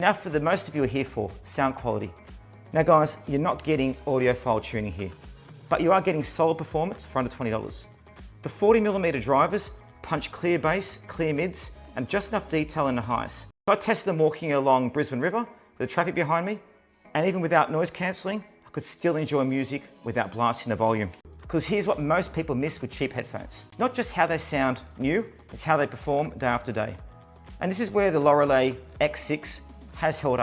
Now for the most of you are here for, sound quality. Now guys, you're not getting audiophile tuning here, but you are getting solid performance for under $20. The 40mm drivers punch clear bass, clear mids, and just enough detail in the highs. So I tested them walking along Brisbane River with the traffic behind me, and even without noise cancelling, I could still enjoy music without blasting the volume. Because here's what most people miss with cheap headphones. It's not just how they sound new, it's how they perform day after day. And this is where the Lorelei X6 has held up.